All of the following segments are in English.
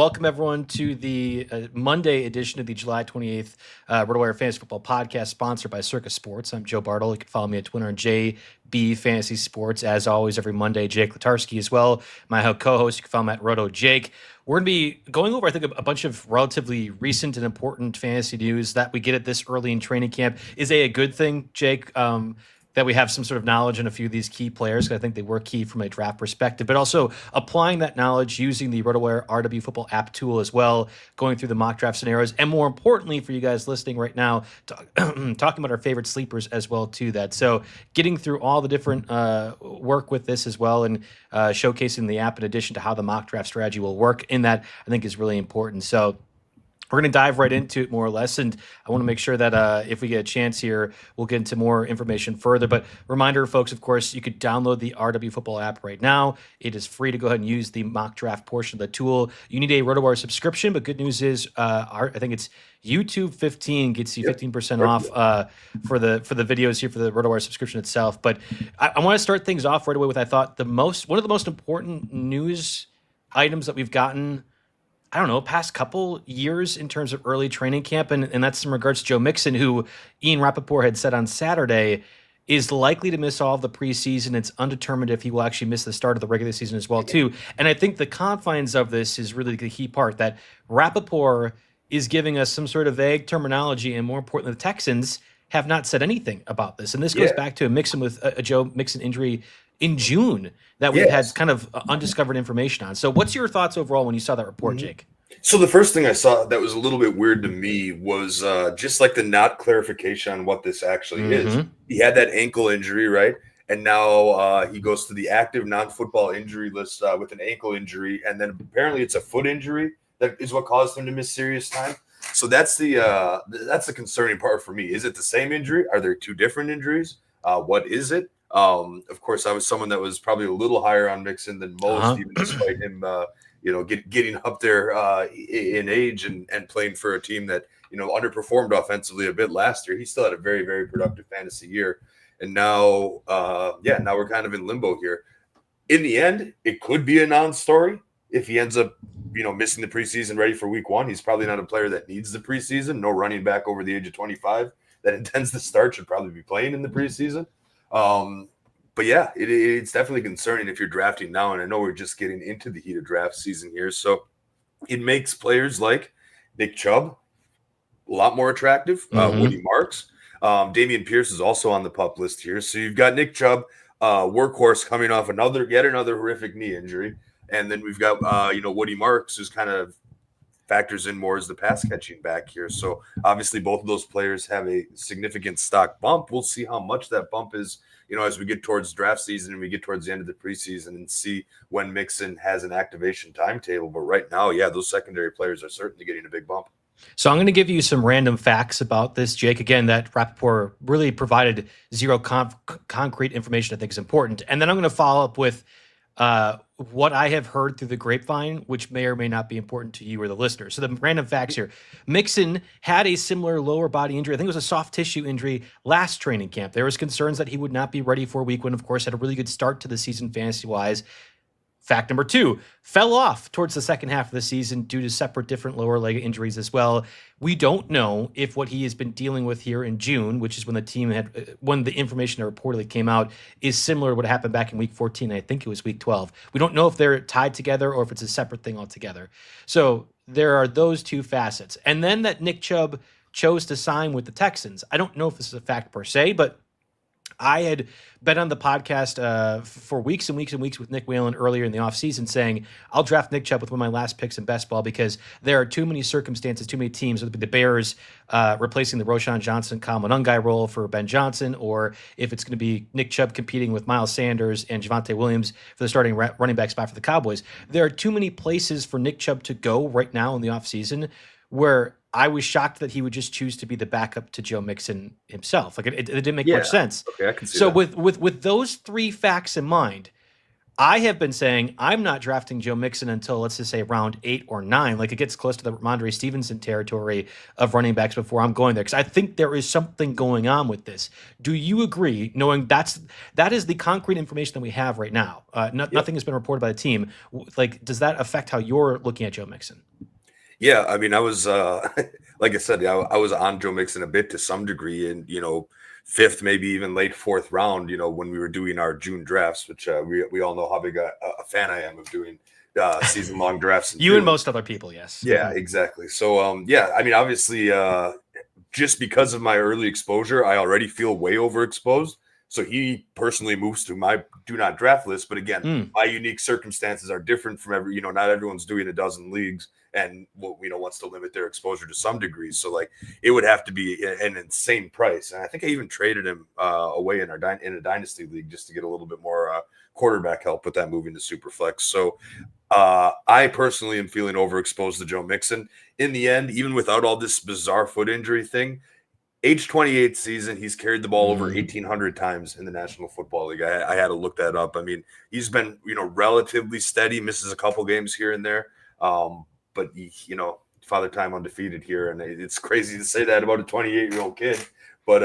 Welcome, everyone, to the Monday edition of the July 28th RotoWire Fantasy Football Podcast, sponsored by Circus Sports. I'm Joe Bartel. You can follow me at Twitter on JB Fantasy Sports. As always, every Monday, Jake Letarski as well, my co-host. You can follow him at Roto Jake. We're going to be going over, I think, a bunch of relatively recent and important fantasy news that we get at this early in training camp. Is a good thing, Jake? That we have some sort of knowledge on a few of these key players, because I think they were key from a draft perspective, but also applying that knowledge using the RotoWire RW Football app tool as well, going through the mock draft scenarios, and more importantly for you guys listening right now, talking about our favorite sleepers as well to that. So getting through all the different work with this as well, and showcasing the app in addition to how the mock draft strategy will work in that, I think is really important. So we're going to dive right into it more or less, and I want to make sure that if we get a chance here, we'll get into more information further. But reminder, folks, of course, you could download the RW Football app right now. It is free to go ahead and use the mock draft portion of the tool. You need a RotoWire subscription, but good news is I think it's YouTube 15 gets you 15% off for the videos here for the RotoWire subscription itself. But I want to start things off right away with, I thought, one of the most important news items that we've gotten, I don't know, past couple years in terms of early training camp, and that's in regards to Joe Mixon, who Ian Rappaport had said on Saturday is likely to miss all of the preseason. It's undetermined if he will actually miss the start of the regular season as well, too. And I think the confines of this is really the key part, that Rappaport is giving us some sort of vague terminology, and more importantly, the Texans have not said anything about this. And this goes back to a Mixon with a Joe Mixon injury in June that we've had kind of undiscovered information on. So what's your thoughts overall when you saw that report, Jake? So the first thing I saw that was a little bit weird to me was just like the not clarification on what this actually is. He had that ankle injury, right? And now he goes to the active non-football injury list with an ankle injury. And then apparently it's a foot injury that is what caused him to miss serious time. So that's the concerning part for me. Is it the same injury? Are there two different injuries? What is it? Of course, I was someone that was probably a little higher on Mixon than most, even despite him, getting up there in age and playing for a team that, underperformed offensively a bit last year. He still had a very, very productive fantasy year. And now, now we're kind of in limbo here. In the end, it could be a non-story if he ends up, missing the preseason ready for week one. He's probably not a player that needs the preseason. No running back over the age of 25 that intends to start should probably be playing in the preseason. But yeah, it's definitely concerning if you're drafting now, and I know we're just getting into the heat of draft season here, so it makes players like Nick Chubb a lot more attractive. Woody Marks, Dameon Pierce is also on the pup list here, so you've got Nick Chubb, workhorse, coming off yet another horrific knee injury, and then we've got Woody Marks, who's kind of factors in more as the pass catching back here. So obviously both of those players have a significant stock bump. We'll see how much that bump is, as we get towards draft season and we get towards the end of the preseason, and see when Mixon has an activation timetable. But right now, those secondary players are certainly getting a big bump. So I'm going to give you some random facts about this, Jake. Again, that Rappaport really provided zero concrete information I think is important. And then I'm going to follow up with what I have heard through the grapevine, which may or may not be important to you or the listeners. So the random facts here. Mixon had a similar lower body injury. I think it was a soft tissue injury last training camp. There was concerns that he would not be ready for week one. Of course, had a really good start to the season fantasy-wise. Fact number 2, fell off towards the second half of the season due to separate different lower leg injuries as well. We don't know if what he has been dealing with here in June, which is when the team when the information that reportedly came out, is similar to what happened back in week 14. I think it was week 12. We don't know if they're tied together or if it's a separate thing altogether. So there are those two facets. And then that Nick Chubb chose to sign with the Texans. I don't know if this is a fact per se, but I had been on the podcast for weeks and weeks and weeks with Nick Whalen earlier in the offseason saying, I'll draft Nick Chubb with one of my last picks in best ball because there are too many circumstances, too many teams, whether it be the Bears replacing the Roshan Johnson, Kyle Monangai role for Ben Johnson, or if it's going to be Nick Chubb competing with Miles Sanders and Javonte Williams for the starting running back spot for the Cowboys. There are too many places for Nick Chubb to go right now in the offseason where I was shocked that he would just choose to be the backup to Joe Mixon himself. Like it didn't make much sense. Okay, I can see so that. with those three facts in mind, I have been saying I'm not drafting Joe Mixon until, let's just say, round 8 or 9. Like it gets close to the Ramondre Stevenson territory of running backs before I'm going there, because I think there is something going on with this. Do you agree, knowing that is the concrete information that we have right now? Nothing has been reported by the team. Like, does that affect how you're looking at Joe Mixon? Yeah, I mean, I was like I said, I was on Joe Mixon a bit to some degree, and fifth, maybe even late fourth round. When we were doing our June drafts, which we all know how big a fan I am of doing season long drafts in You and June. most other people, yes. Yeah, exactly. So yeah, I mean, obviously, just because of my early exposure, I already feel way overexposed. So he personally moves to my do not draft list. But again, my unique circumstances are different from not everyone's doing a dozen leagues and wants to limit their exposure to some degree. So like it would have to be an insane price. And I think I even traded him away in a dynasty league just to get a little bit more quarterback help with that moving to Superflex. So I personally am feeling overexposed to Joe Mixon. In the end, even without all this bizarre foot injury thing, age 28 season, he's carried the ball over 1,800 times in the National Football League. I had to look that up. I mean, he's been, relatively steady, misses a couple games here and there. But Father Time undefeated here. And it's crazy to say that about a 28-year-old kid. But,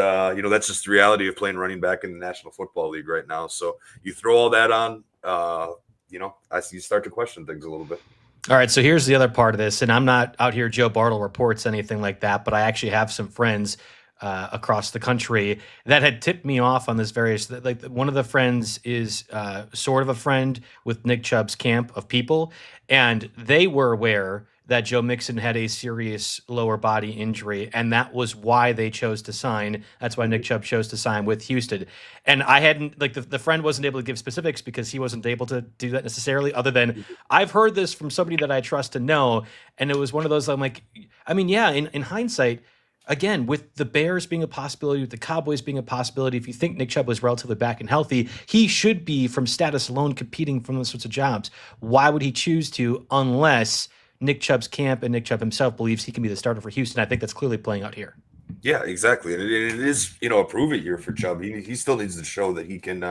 that's just the reality of playing running back in the National Football League right now. So you throw all that on, I see you start to question things a little bit. All right, so here's the other part of this, and I'm not out here Joe Bartel reports anything like that, but I actually have some friends across the country that had tipped me off on this various. Like one of the friends is sort of a friend with Nick Chubb's camp of people, and they were aware that Joe Mixon had a serious lower body injury, and that was why they chose to sign. That's why Nick Chubb chose to sign with Houston. And I hadn't, like, the friend wasn't able to give specifics because he wasn't able to do that necessarily, other than I've heard this from somebody that I trust to know. And it was one of those, I'm like, I mean, yeah, in hindsight, again, with the Bears being a possibility, with the Cowboys being a possibility, if you think Nick Chubb was relatively back and healthy, he should be, from status alone, competing for those sorts of jobs. Why would he choose to unless Nick Chubb's camp and Nick Chubb himself believes he can be the starter for Houston? I think that's clearly playing out here. Yeah, exactly. And it is, a prove it year for Chubb. He still needs to show that he can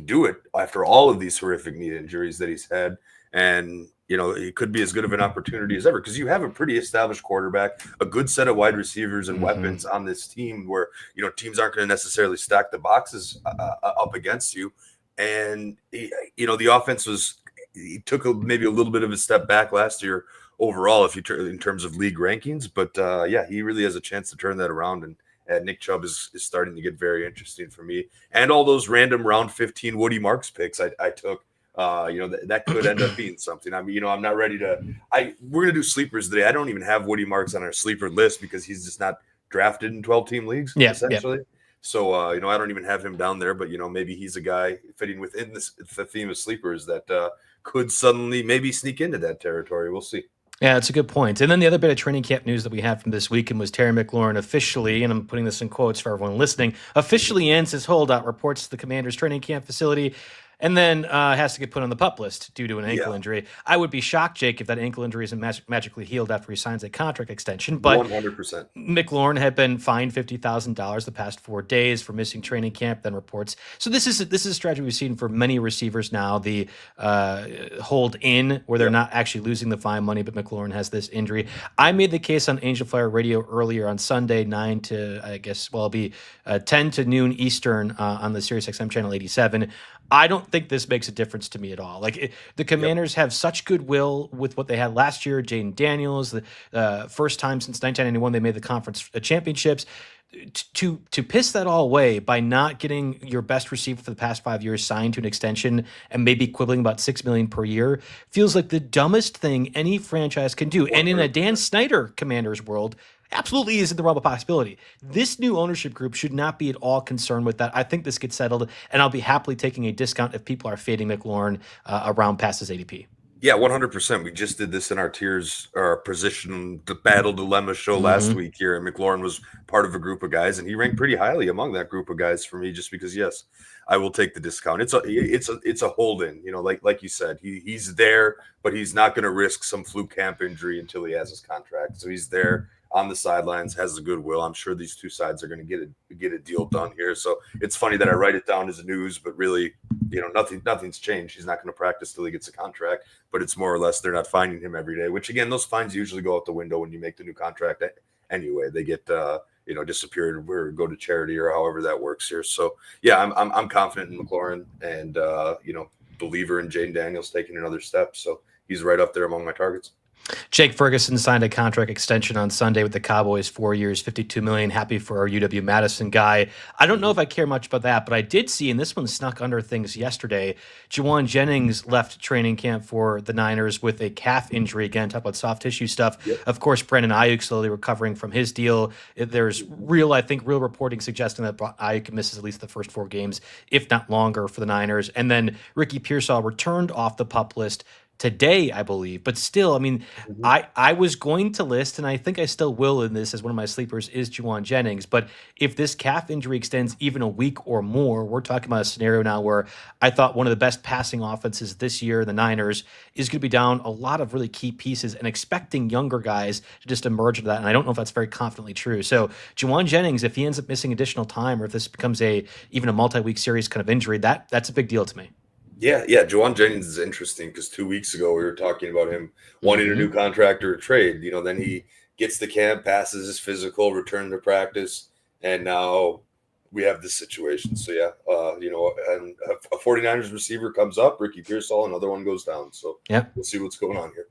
do it after all of these horrific knee injuries that he's had. And, it could be as good of an opportunity as ever because you have a pretty established quarterback, a good set of wide receivers and weapons on this team where, teams aren't going to necessarily stack the boxes up against you. And, the offense he took maybe a little bit of a step back last year overall, in terms of league rankings, but yeah, he really has a chance to turn that around. And Nick Chubb is starting to get very interesting for me. And all those random round 15 Woody Marks picks I took, that could end up being something. I mean, I'm not ready to. We're gonna do sleepers today. I don't even have Woody Marks on our sleeper list because he's just not drafted in 12-team leagues, essentially. So, I don't even have him down there, but, maybe he's a guy fitting within the theme of sleepers that could suddenly maybe sneak into that territory. We'll see. Yeah, that's a good point. And then the other bit of training camp news that we had from this weekend was Terry McLaurin officially, and I'm putting this in quotes for everyone listening, officially ends his holdout, reports to the Commanders training camp facility, and then has to get put on the PUP list due to an ankle injury. I would be shocked, Jake, if that ankle injury isn't magically healed after he signs a contract extension. But 100%. McLaurin had been fined $50,000 the past 4 days for missing training camp, then reports. So this is a strategy we've seen for many receivers now, the hold in, where they're not actually losing the fine money, but McLaurin has this injury. I made the case on Angel Fire Radio earlier on Sunday, 9 to, I guess, well, it'll be 10 to noon Eastern on the SiriusXM channel 87. I don't think this makes a difference to me at all. Like the Commanders have such goodwill with what they had last year. Jaden Daniels, the first time since 1991 they made the conference championships. To piss that all away by not getting your best receiver for the past 5 years signed to an extension and maybe quibbling about $6 million per year feels like the dumbest thing any franchise can do. 100%. And in a Dan Snyder Commanders world, absolutely is in the realm of possibility. This new ownership group should not be at all concerned with that. I think this gets settled, and I'll be happily taking a discount if people are fading McLaurin around past his ADP. Yeah, 100%. We just did this in our tiers, our position, the battle dilemma show last week here, and McLaurin was part of a group of guys, and he ranked pretty highly among that group of guys for me, just because, yes, I will take the discount. It's a hold in, like you said, he's there, but he's not going to risk some fluke camp injury until he has his contract. So he's there on the sidelines, has the goodwill. I'm sure these two sides are going to get a deal done here. So it's funny that I write it down as news, but really, nothing's changed. He's not going to practice till he gets a contract, but it's more or less they're not finding him every day, which again, those fines usually go out the window when you make the new contract anyway. They get disappeared or go to charity or however that works here. So yeah, I'm confident in McLaurin and believer in Jaden Daniels taking another step. So he's right up there among my targets. Jake Ferguson signed a contract extension on Sunday with the Cowboys, 4 years, $52 million. Happy for our UW-Madison guy. I don't know if I care much about that, but I did see, and this one snuck under things yesterday, Juwan Jennings left training camp for the Niners with a calf injury. Again, talk about soft tissue stuff. Yep. Of course, Brandon Ayuk slowly recovering from his deal. There's real reporting suggesting that Ayuk misses at least the first 4 games, if not longer, for the Niners. And then Ricky Pearsall returned off the PUP list today, I believe. But still, I mean, I was going to list, and I think I still will in this as one of my sleepers, is Juwan Jennings. But if this calf injury extends even a week or more, we're talking about a scenario now where I thought one of the best passing offenses this year, the Niners, is going to be down a lot of really key pieces and expecting younger guys to just emerge into that. And I don't know if that's very confidently true. So Juwan Jennings, if he ends up missing additional time, or if this becomes even a multi-week series kind of injury, that's a big deal to me. Yeah. Juwan Jennings is interesting because 2 weeks ago we were talking about him wanting a new contract or a trade. Then he gets to camp, passes his physical, return to practice, and now we have this situation. So and a 49ers receiver comes up, Ricky Pearsall, another one goes down. So we'll see what's going on here.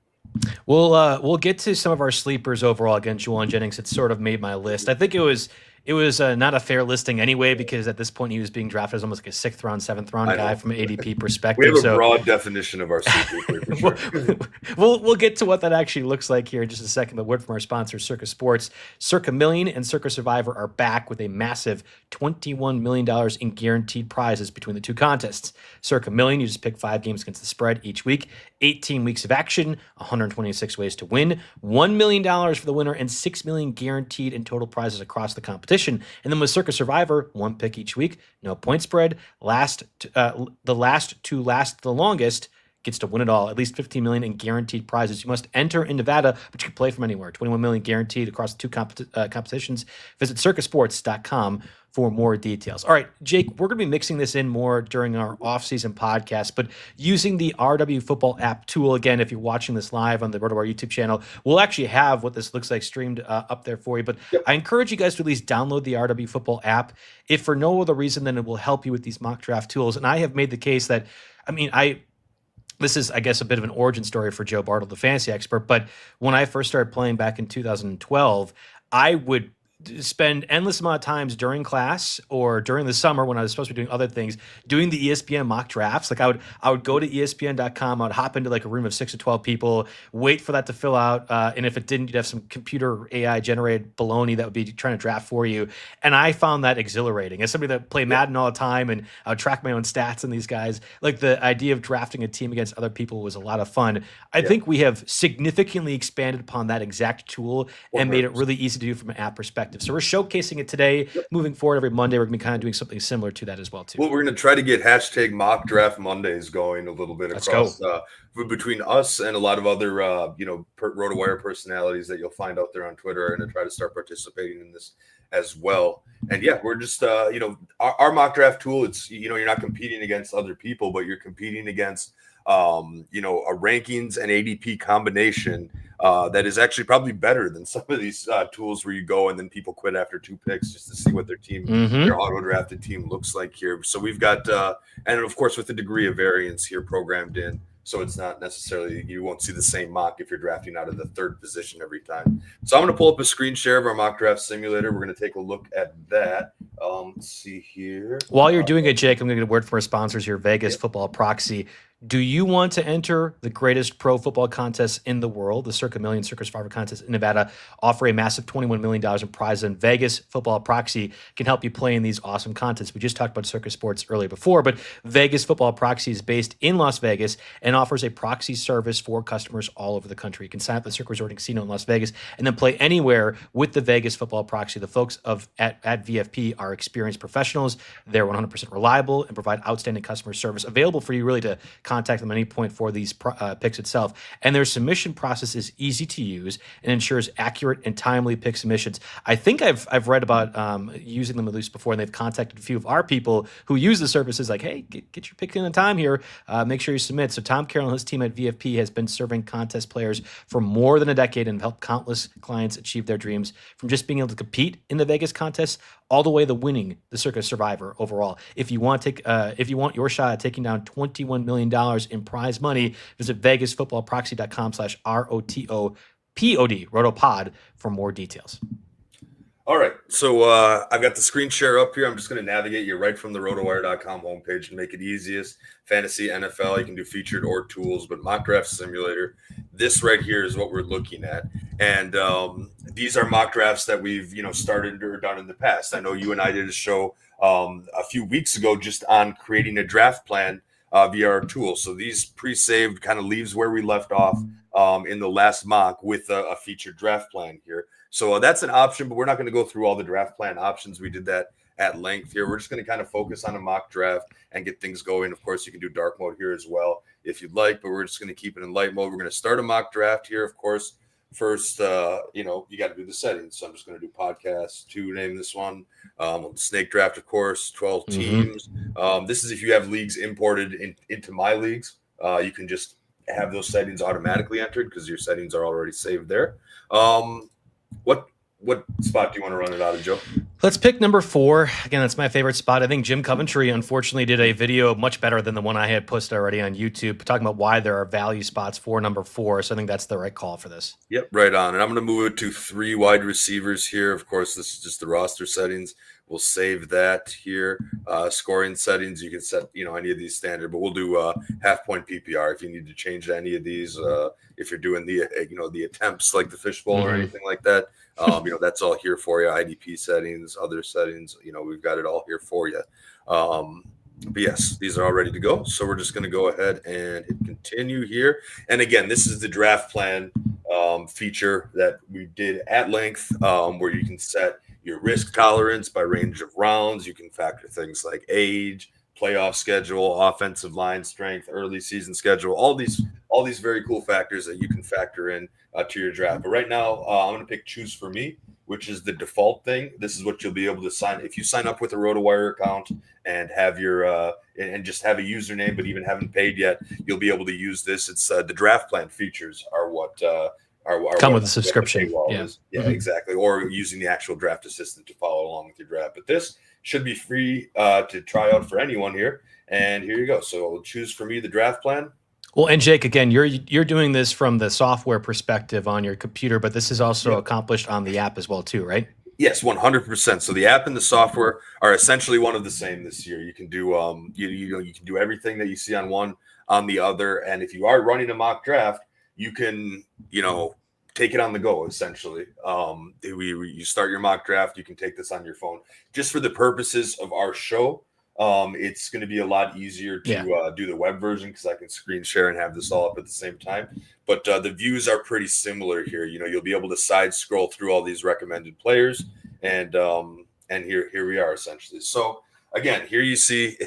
We'll get to some of our sleepers overall. Again, Juwan Jennings, it sort of made my list. I think it was not a fair listing anyway, because at this point he was being drafted as almost like a 6th round, 7th round guy from an ADP perspective. We have a broad definition of our sleeper for sure. We'll get to what that actually looks like here in just a second. But word from our sponsor, Circa Sports. Circa Million and Circa Survivor are back with a massive $21 million in guaranteed prizes between the 2 contests. Circa Million, you just pick 5 games against the spread each week, 18 weeks of action, 126 ways to win, $1 million for the winner, and $6 million guaranteed in total prizes across the competition. And then with Circa Survivor, 1 pick each week, no point spread. The last to last the longest gets to win it all. At least $15 million in guaranteed prizes. You must enter in Nevada, but you can play from anywhere. $21 million guaranteed across the 2 competitions. Visit circasports.com for more details. All right, Jake, we're going to be mixing this in more during our off-season podcast, but using the RW Football app tool, again, if you're watching this live on the RotoWire YouTube channel, we'll actually have what this looks like streamed up there for you. But I encourage you guys to at least download the RW Football app, if for no other reason than it will help you with these mock draft tools. And I have made the case that, this is, I guess, a bit of an origin story for Joe Bartel, the fantasy expert. But when I first started playing back in 2012, I would spend endless amount of times during class or during the summer when I was supposed to be doing other things, doing the ESPN mock drafts. Like I would go to ESPN.com, I would hop into like a room of 6 to 12 people, wait for that to fill out. And if it didn't, you'd have some computer AI generated baloney that would be trying to draft for you. And I found that exhilarating. As somebody that played Madden all the time and I would track my own stats in these guys, like the idea of drafting a team against other people was a lot of fun. I think we have significantly expanded upon that exact tool and made it really easy to do from an app perspective. So we're showcasing it today. Moving forward, every Monday, we're going to be kind of doing something similar to that as well, too. Well, we're going to try to get hashtag mock draft Mondays going a little bit across between us and a lot of other, RotoWire personalities that you'll find out there on Twitter, and to try to start participating in this as well. And we're just, our mock draft tool, it's, you're not competing against other people, but you're competing against a rankings and ADP combination that is actually probably better than some of these tools where you go and then people quit after 2 picks just to see what their team, their auto drafted team looks like here. So we've got, and of course, with the degree of variance here programmed in. So it's not necessarily, you won't see the same mock if you're drafting out of the 3rd position every time. So I'm going to pull up a screen share of our mock draft simulator. We're going to take a look at that. Let's see here. While you're doing it, Jake, I'm going to get a word from our sponsors here, Vegas Football Proxy. Do you want to enter the greatest pro football contest in the world? The Circa Million Circa Survivor contest in Nevada offer a massive $21 million in prizes, and Vegas Football Proxy can help you play in these awesome contests. We just talked about Circa Sports earlier before, but Vegas Football Proxy is based in Las Vegas and offers a proxy service for customers all over the country. You can sign up at the Circa Resort and Casino in Las Vegas and then play anywhere with the Vegas Football Proxy. The folks at VFP are experienced professionals. They're 100% reliable and provide outstanding customer service, available for you really to contact them at any point for these picks itself. And their submission process is easy to use and ensures accurate and timely pick submissions. I think I've read about using them at least before, and they've contacted a few of our people who use the services like, hey, get your pick in on time here. Make sure you submit. So Tom Carroll and his team at VFP has been serving contest players for more than a decade and helped countless clients achieve their dreams, from just being able to compete in the Vegas contest all the way to winning the Circa Survivor overall. If you want your shot at taking down $21 million $1 in prize money. Visit vegasfootballproxy.com/ROTOPOD, RotoPod, for more details. All right, so I've got the screen share up here. I'm just going to navigate you right from the rotowire.com homepage and make it easiest. Fantasy, NFL, you can do featured or tools, but mock draft simulator. This right here is what we're looking at. And these are mock drafts that we've started or done in the past. I know you and I did a show a few weeks ago just on creating a draft plan via our tool. So these pre-saved kind of leaves where we left off in the last mock with a featured draft plan here. So that's an option, but we're not going to go through all the draft plan options. We did that at length here. We're just going to kind of focus on a mock draft and get things going. Of course, you can do dark mode here as well if you'd like, but we're just going to keep it in light mode. We're going to start a mock draft here, of course. First, you got to do the settings. So I'm just going to do podcast 2, name this one. Snake draft, of course, 12 teams. This is if you have leagues imported into my leagues. You can just have those settings automatically entered because your settings are already saved there. What spot do you want to run it out of, Joe? Let's pick number 4. Again, that's my favorite spot. I think Jim Coventry, unfortunately, did a video much better than the one I had posted already on YouTube, talking about why there are value spots for number 4. So I think that's the right call for this. Yep, right on. And I'm going to move it to 3 wide receivers here. Of course, this is just the roster settings. We'll save that here. Scoring settings, you can set, any of these standard, but we'll do half point PPR if you need to change any of these. If you're doing the attempts like the fishbowl or anything like that, that's all here for you. IDP settings, other settings, we've got it all here for you. But yes, these are all ready to go. So we're just going to go ahead and hit continue here. And again, this is the draft plan feature that we did at length, where you can set your risk tolerance by range of rounds. You can factor things like age, playoff schedule, offensive line strength, early season schedule, all these very cool factors that you can factor in to your draft. But right now, I'm going to pick Choose for Me, which is the default thing. This is what you'll be able to sign if you sign up with a RotoWire account and have your and just have a username, but even haven't paid yet. You'll be able to use this. It's the draft plan features are what. Come with a subscription. Yeah, exactly. Or using the actual draft assistant to follow along with your draft. But this should be free to try out for anyone here. And here you go. So Choose for Me, the draft plan. Well, and Jake, again, you're doing this from the software perspective on your computer, but this is also accomplished on the app as well, too, right? Yes, 100%. So the app and the software are essentially one of the same this year. You can do you can do everything that you see on one on the other. And if you are running a mock draft, you can, take it on the go, essentially. You start your mock draft, you can take this on your phone. Just for the purposes of our show, it's going to be a lot easier to do the web version because I can screen share and have this all up at the same time. But the views are pretty similar here. You'll be able to side scroll through all these recommended players. And here we are, essentially. So, again, here you see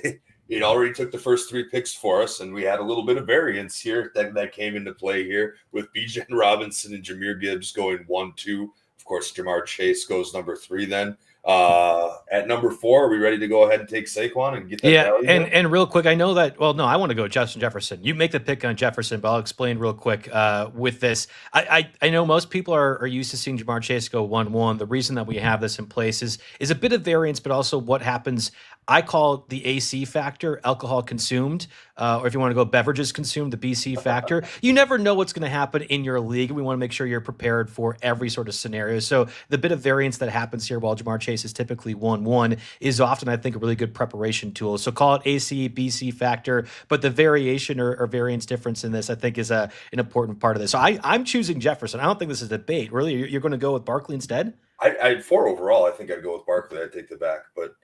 it already took the first 3 picks for us, and we had a little bit of variance here that came into play here with Bijan Robinson and Jahmyr Gibbs going 1-2. Of course, Jamar Chase goes number 3 then. At number 4, are we ready to go ahead and take Saquon and get that value? And real quick, I know that, well, no, I want to go Justin Jefferson. You make the pick on Jefferson, but I'll explain real quick with this. I know most people are used to seeing Jamar Chase go 1-1. The reason that we have this in place is a bit of variance, but also what happens. I call it the AC factor, alcohol consumed, or if you want to go beverages consumed, the BC factor. You never know what's going to happen in your league. We want to make sure you're prepared for every sort of scenario. So the bit of variance that happens here while Jamar Chase is typically 1-1 is often, I think, a really good preparation tool. So call it AC, BC factor, but the variation or variance difference in this, I think, is an important part of this. So I'm choosing Jefferson. I don't think this is a debate. Really, you're going to go with Barkley instead? I had 4 overall. I think I'd go with Barkley. I'd take the back, but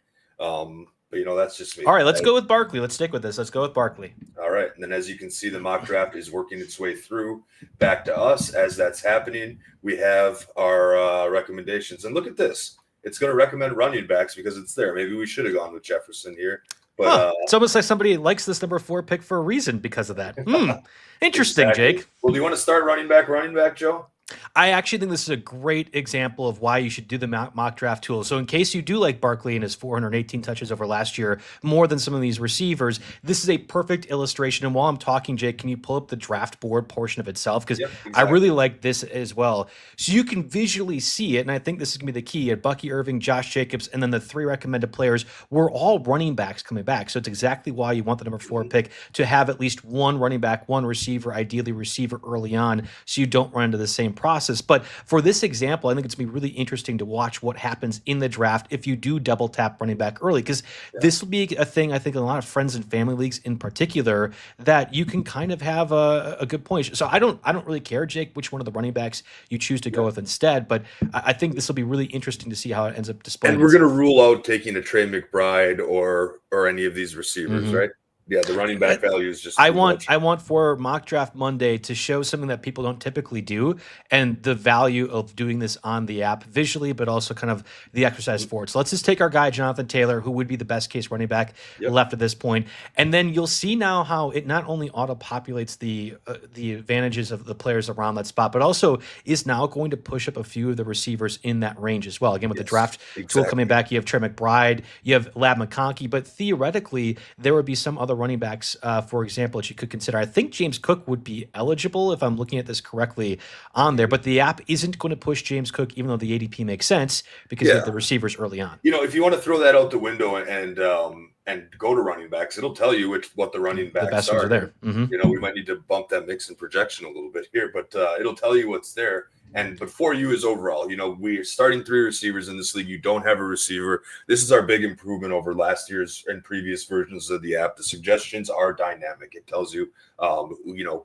that's just me. All right, let's go with Barkley. Let's stick with this. Let's go with Barkley. All right. And then as you can see, the mock draft is working its way through back to us. As that's happening, we have our recommendations. And look at this. It's going to recommend running backs because it's there. Maybe we should have gone with Jefferson here. But it's almost like somebody likes this number 4 pick for a reason because of that. Interesting, exactly. Jake. Well, do you want to start running back, Joe? I actually think this is a great example of why you should do the mock draft tool. So in case you do like Barkley and his 418 touches over last year, more than some of these receivers, this is a perfect illustration. And while I'm talking, Jake, can you pull up the draft board portion of itself? Because I really like this as well. So you can visually see it, and I think this is going to be the key. At Bucky Irving, Josh Jacobs, and then the 3 recommended players were all running backs coming back. So it's exactly why you want the number 4 pick to have at least one running back, one receiver, ideally receiver early on, so you don't run into the same process. But for this example, I think it's going to be really interesting to watch what happens in the draft if you do double tap running back early, because this will be a thing I think in a lot of friends and family leagues in particular that you can kind of have a good point. So I don't really care, Jake, which one of the running backs you choose to go with instead, but I think this will be really interesting to see how it ends up displaying. And we're going to rule out taking a Trey McBride or any of these receivers, right? Yeah, the running back value is just. I want for Mock Draft Monday to show something that people don't typically do, and the value of doing this on the app visually, but also kind of the exercise for it. So let's just take our guy Jonathan Taylor, who would be the best case running back left at this point, and then you'll see now how it not only auto populates the advantages of the players around that spot, but also is now going to push up a few of the receivers in that range as well. Again, with the draft tool coming back, you have Trey McBride, you have Lab McConkey, but theoretically there would be some other running backs, for example, that you could consider. I think James Cook would be eligible if I'm looking at this correctly on there, but the app isn't going to push James Cook, even though the ADP makes sense because you have the receivers early on. If you want to throw that out the window and go to running backs, it'll tell you what the running backs the best ones are there. We might need to bump that Mixon projection a little bit here, but it'll tell you what's there. But for you is overall, we're starting 3 receivers in this league. You don't have a receiver. This is our big improvement over last year's and previous versions of the app. The suggestions are dynamic. It tells you,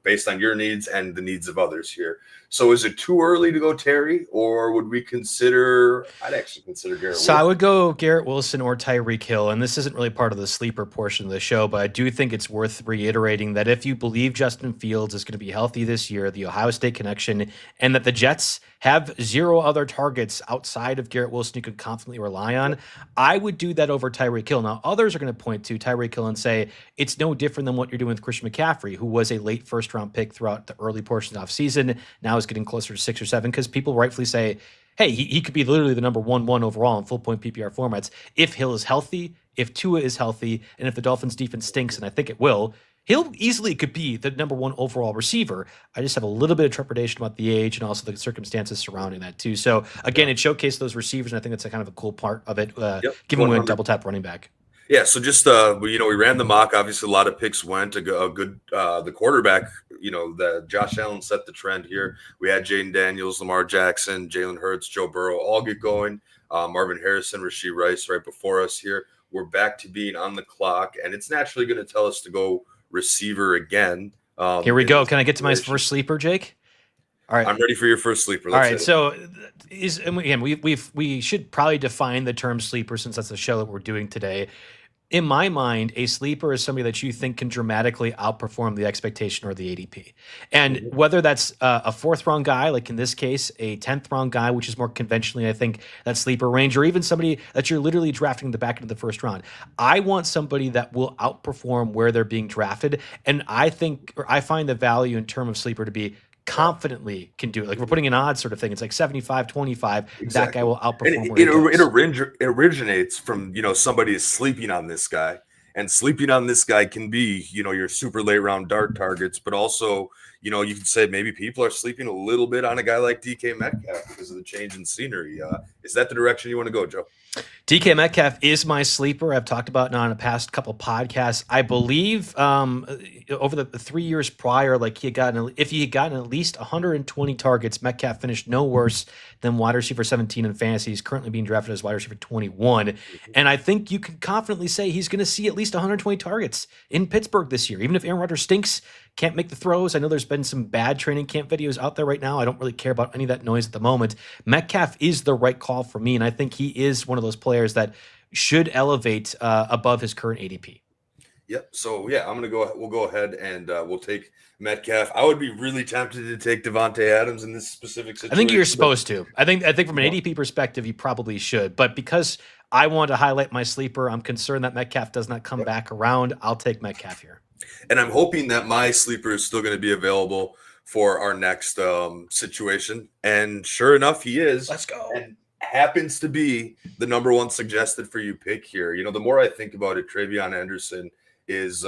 based on your needs and the needs of others here. So is it too early to go Terry, or would we consider? I'd actually consider Garrett Wilson. So I would go Garrett Wilson or Tyreek Hill, and this isn't really part of the sleeper portion of the show, but I do think it's worth reiterating that if you believe Justin Fields is going to be healthy this year, the Ohio State connection, and that the Jets have 0 other targets outside of Garrett Wilson you could confidently rely on, I would do that over Tyreek Hill. Now, others are going to point to Tyreek Hill and say it's no different than what you're doing with Christian McCaffrey, who was a late first-round pick throughout the early portions of season. Now is getting closer to 6 or 7 because people rightfully say, hey, he could be literally the number 1 overall in full-point PPR formats. If Hill is healthy, if Tua is healthy, and if the Dolphins' defense stinks, and I think it will, Hill easily could be the number 1 overall receiver. I just have a little bit of trepidation about the age and also the circumstances surrounding that too. So again, it showcased those receivers, and I think that's a kind of a cool part of it, giving away a double tap running back. Yeah, so just we ran the mock. Obviously, a lot of picks went. A good the quarterback. The Josh Allen set the trend here. We had Jaden Daniels, Lamar Jackson, Jalen Hurts, Joe Burrow all get going. Marvin Harrison, Rashee Rice right before us here. We're back to being on the clock, and it's naturally going to tell us to go receiver again. Here we go. Can I get to my first sleeper, Jake? All right, I'm ready for your first sleeper. All right, so we should probably define the term sleeper since that's the show that we're doing today. In my mind, a sleeper is somebody that you think can dramatically outperform the expectation or the ADP. And whether that's a 4th-round guy, like in this case, a 10th-round guy, which is more conventionally, I think, that sleeper range, or even somebody that you're literally drafting the back end of the first round. I want somebody that will outperform where they're being drafted. And I find the value in terms of sleeper to be confidently can do it. Like we're putting an odds sort of thing. It's like 75-25. Exactly. That guy will outperform. It originates from, somebody is sleeping on this guy, and sleeping on this guy can be, your super late round dart targets, but also, you can say maybe people are sleeping a little bit on a guy like DK Metcalf because of the change in scenery. Is that the direction you want to go, Joe? DK Metcalf is my sleeper. I've talked about it now in the past couple podcasts. I believe over the 3 years prior, if he had gotten at least 120 targets, Metcalf finished no worse than wide receiver 17 in fantasy. He's currently being drafted as wide receiver 21. And I think you can confidently say he's going to see at least 120 targets in Pittsburgh this year. Even if Aaron Rodgers stinks, can't make the throws. I know there's been some bad training camp videos out there right now. I don't really care about any of that noise at the moment. Metcalf is the right call for me, and I think he is one of those players that should elevate above his current ADP. Yep. So we'll go ahead and we'll take Metcalf. I would be really tempted to take Devontae Adams in this specific situation. I think you're supposed to. I think from an ADP perspective, you probably should. But because I want to highlight my sleeper, I'm concerned that Metcalf does not come back around. I'll take Metcalf here. And I'm hoping that my sleeper is still going to be available for our next situation. And sure enough, he is. Let's go. And happens to be the number one suggested for you pick here. You know, the more I think about it, TreVeyon Henderson is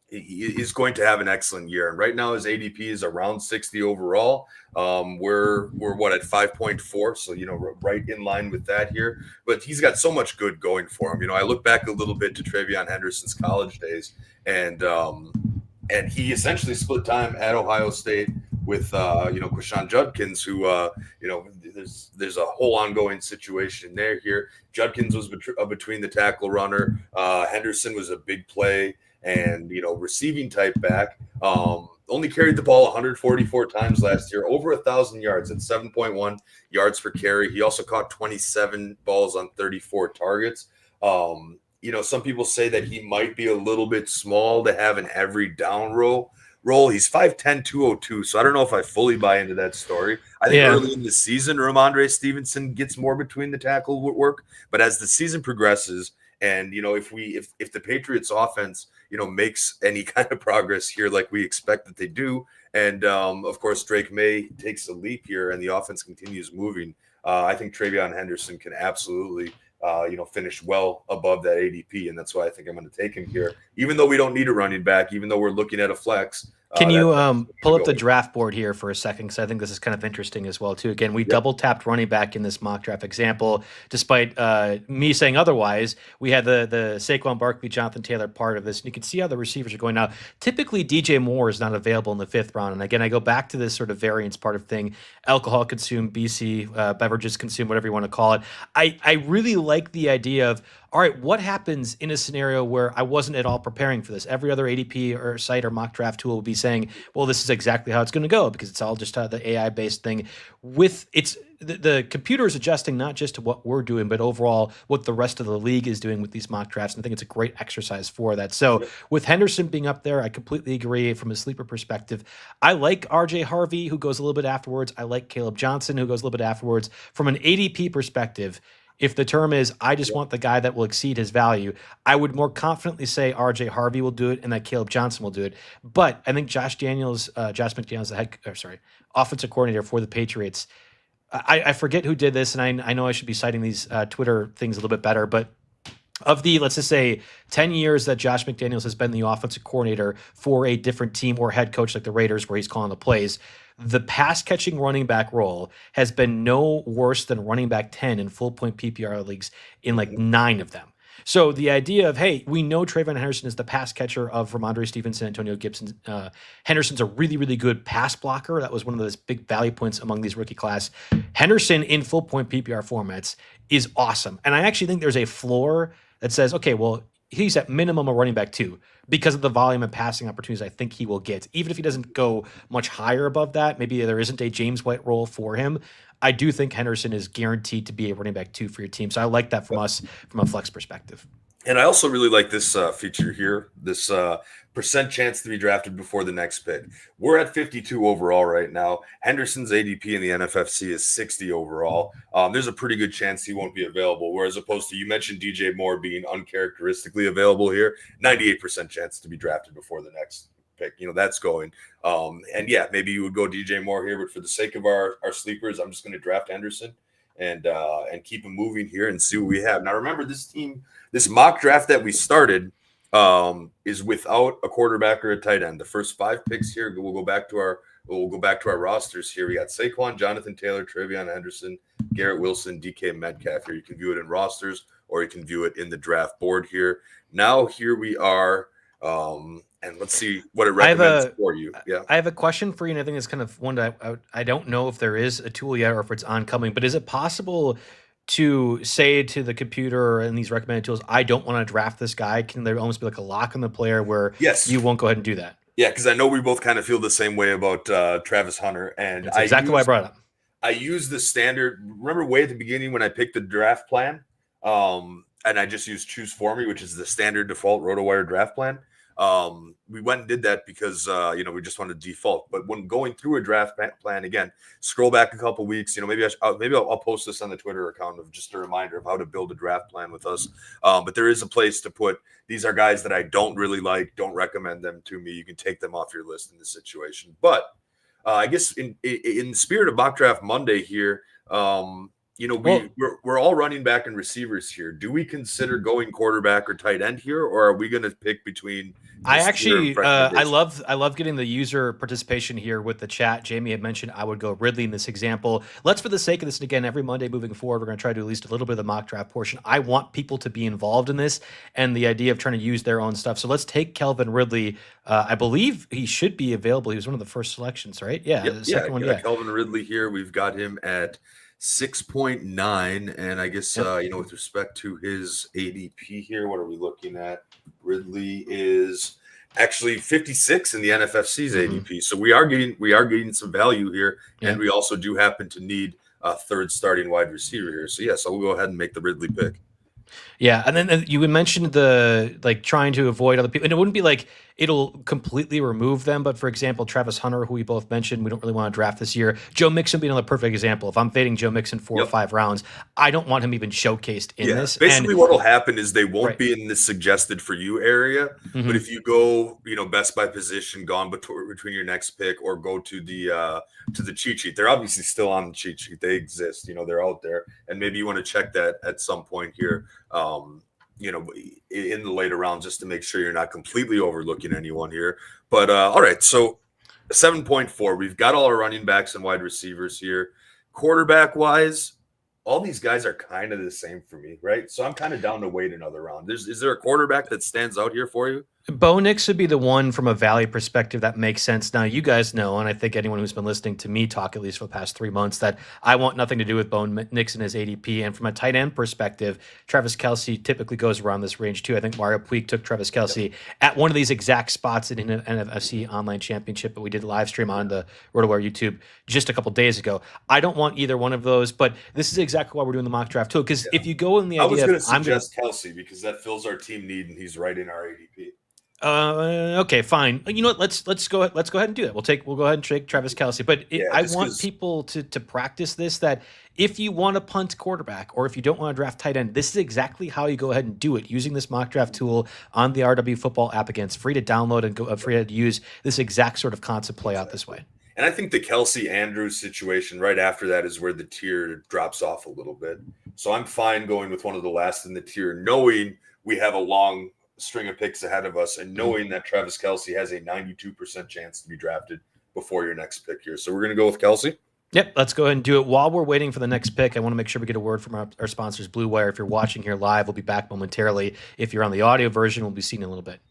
he's going to have an excellent year. And right now his ADP is around 60 overall. We're what at 5.4, so you know, right in line with that here. But he's got so much good going for him. You know, I look back a little bit to TreVeyon Henderson's college days, and he essentially split time at Ohio State with Quinshon Judkins, who there's a whole ongoing situation there here. Judkins was between the tackle runner. Henderson was a big play and receiving type back. Only carried the ball 144 times last year, over 1,000 yards at 7.1 yards per carry. He also caught 27 balls on 34 targets. Some people say that he might be a little bit small to have an every down role. He's 5'10", 202, so I don't know if I fully buy into that story. I think early in the season, Ramondre Stevenson gets more between the tackle work, but as the season progresses, and if the Patriots offense makes any kind of progress here like we expect that they do, and of course Drake May takes a leap here and the offense continues moving, I think TreVeyon Henderson can absolutely finish well above that ADP, and that's why I think I'm going to take him here, even though we don't need a running back, even though we're looking at a flex. Can you pull up the draft board here for a second? Because I think this is kind of interesting as well, too. Again, we double tapped running back in this mock draft example. Despite me saying otherwise, we had the Saquon Barkley, Jonathan Taylor part of this. And you can see how the receivers are going now. Typically, DJ Moore is not available in the 5th round. And again, I go back to this sort of variance part of thing. Alcohol consumed, BC, beverages consumed, whatever you want to call it. I really like the idea of, all right, what happens in a scenario where I wasn't at all preparing for this? Every other ADP or site or mock draft tool will be saying, well, this is exactly how it's going to go because it's all just the AI-based thing. The computer is adjusting not just to what we're doing, but overall what the rest of the league is doing with these mock drafts. And I think it's a great exercise for that. So with Henderson being up there, I completely agree from a sleeper perspective. I like RJ Harvey, who goes a little bit afterwards. I like Caleb Johnson, who goes a little bit afterwards. From an ADP perspective, if the term is, I just want the guy that will exceed his value, I would more confidently say RJ Harvey will do it and that Caleb Johnson will do it. But I think Josh McDaniels, the offensive coordinator for the Patriots, I forget who did this, and I know I should be citing these Twitter things a little bit better, but of the, let's just say, 10 years that Josh McDaniels has been the offensive coordinator for a different team or head coach like the Raiders where he's calling the plays, the pass-catching running back role has been no worse than running back 10 in full-point PPR leagues in like 9 of them. So the idea of, hey, we know TreVeyon Henderson is the pass catcher of Ramondre Stevenson, Antonio Gibson. Henderson's a really, really good pass blocker. That was one of those big value points among these rookie class. Henderson in full-point PPR formats is awesome. And I actually think there's a floor that says, okay, well, he's at minimum a running back 2 because of the volume of passing opportunities I think he will get. Even if he doesn't go much higher above that, maybe there isn't a James White role for him. I do think Henderson is guaranteed to be a running back 2 for your team. So I like that from us from a flex perspective. And I also really like this feature here, this percent chance to be drafted before the next pick. We're at 52 overall right now. Henderson's ADP in the NFFC is 60 overall. There's a pretty good chance he won't be available, whereas opposed to, you mentioned DJ Moore being uncharacteristically available here, 98% chance to be drafted before the next pick. That's going. And yeah, maybe you would go DJ Moore here, but for the sake of our sleepers, I'm just going to draft Henderson and keep him moving here and see what we have. Now, remember, this mock draft that we started is without a quarterback or a tight end. The first 5 picks here, we'll go back to our rosters here. We got Saquon, Jonathan Taylor, TreVeyon Henderson, Garrett Wilson, DK Metcalf here. You can view it in rosters or you can view it in the draft board here. Now here we are. And let's see what it recommends for you. Yeah, I have a question for you, and I think it's kind of one that I don't know if there is a tool yet or if it's oncoming, but is it possible to say to the computer and these recommended tools, I don't want to draft this guy? Can there almost be like a lock on the player where you won't go ahead and do that? Yeah, because I know we both kind of feel the same way about Travis Hunter. And that's exactly why I brought it up. I use the standard, remember way at the beginning when I picked the draft plan, and I just used Choose For Me, which is the standard default RotoWire draft plan. We went and did that because, we just wanted to default. But when going through a draft plan, again, scroll back a couple weeks, maybe I'll post this on the Twitter account of just a reminder of how to build a draft plan with us. But there is a place to put, these are guys that I don't really like, don't recommend them to me. You can take them off your list in this situation. But I guess in the spirit of mock draft Monday here, we're all running back and receivers here. Do we consider going quarterback or tight end here, or are we going to pick between I actually, I love getting the user participation here with the chat. Jamie had mentioned I would go Ridley in this example. Let's, for the sake of this, and again, every Monday moving forward, we're going to try to do at least a little bit of the mock draft portion. I want people to be involved in this and the idea of trying to use their own stuff. So let's take Kelvin Ridley. I believe he should be available. He was one of the first selections, right? Yeah, yep, the second one. Yeah, Kelvin Ridley here. We've got him at 6.9, and I guess with respect to his ADP here, what are we looking at? Ridley is actually 56 in the NFFC's ADP, so we are getting some value here, and we also do happen to need a third starting wide receiver here. So yes, I'll go ahead and make the Ridley pick. Yeah, and then you mentioned the trying to avoid other people, and it wouldn't be like it'll completely remove them. But for example, Travis Hunter, who we both mentioned, we don't really want to draft this year. Joe Mixon being another perfect example. If I'm fading Joe Mixon 4 or 5 rounds, I don't want him even showcased in this. Basically, what will happen is they won't be in the suggested for you area. But if you go, best by position, gone between your next pick, or go to the cheat sheet, they're obviously still on the cheat sheet. They exist. They're out there, and maybe you want to check that at some point here. In the later rounds, just to make sure you're not completely overlooking anyone here. But all right, so 7.4, we've got all our running backs and wide receivers here. Quarterback wise, all these guys are kind of the same for me, right? So I'm kind of down to wait another round. Is there a quarterback that stands out here for you? Bo Nix would be the one from a value perspective that makes sense. Now, you guys know, and I think anyone who's been listening to me talk at least for the past 3 months, that I want nothing to do with Bo Nix and his ADP. And from a tight end perspective, Travis Kelce typically goes around this range too. I think Mario Puig took Travis Kelce at one of these exact spots in an NFC Online Championship, but we did a live stream on the RotoWire YouTube just a couple days ago. I don't want either one of those, but this is exactly why we're doing the mock draft too. Because if you go in the idea, I was going to suggest Kelce because that fills our team need, and he's right in our ADP. Okay, fine. You know what? Let's go ahead and do that. We'll go ahead and take Travis Kelce. But I want people to practice this, that if you want to punt quarterback or if you don't want to draft tight end, this is exactly how you go ahead and do it using this mock draft tool on the RW Football app. Again, it's free to download and free to use. This exact sort of concept play out this way. And I think the Kelce Andrews situation right after that is where the tier drops off a little bit. So I'm fine going with one of the last in the tier, knowing we have a long string of picks ahead of us and knowing that Travis Kelce has a 92% chance to be drafted before your next pick here. So we're going to go with Kelce. Yep, let's go ahead and do it. While we're waiting for the next pick, I want to make sure we get a word from our sponsors, Blue Wire. If you're watching here live, we'll be back momentarily. If you're on the audio version, we'll be seeing in a little bit.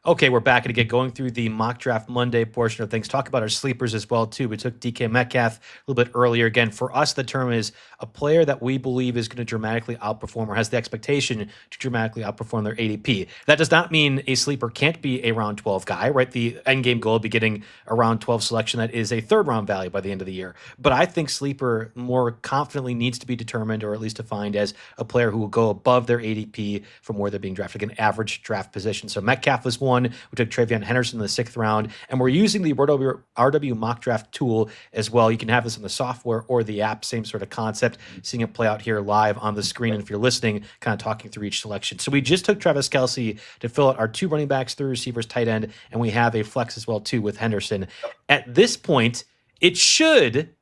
Okay, we're back again, going through the mock draft Monday portion of things. Talk about our sleepers as well, too. We took DK Metcalf a little bit earlier. Again, for us, the term is a player that we believe is going to dramatically outperform or has the expectation to dramatically outperform their ADP. That does not mean a sleeper can't be a round 12 guy, right? The end game goal will be getting a round 12 selection that is a third round value by the end of the year. But I think sleeper more confidently needs to be determined, or at least defined as a player who will go above their ADP from where they're being drafted, like an average draft position. So Metcalf was one. We took TreVeyon Henderson in the 6th round, and we're using the RW mock draft tool as well. You can have this in the software or the app, same sort of concept, seeing it play out here live on the screen. And if you're listening, kind of talking through each selection. So we just took Travis Kelce to fill out our 2 running backs, 3 receivers, tight end, and we have a flex as well too with Henderson. At this point, it should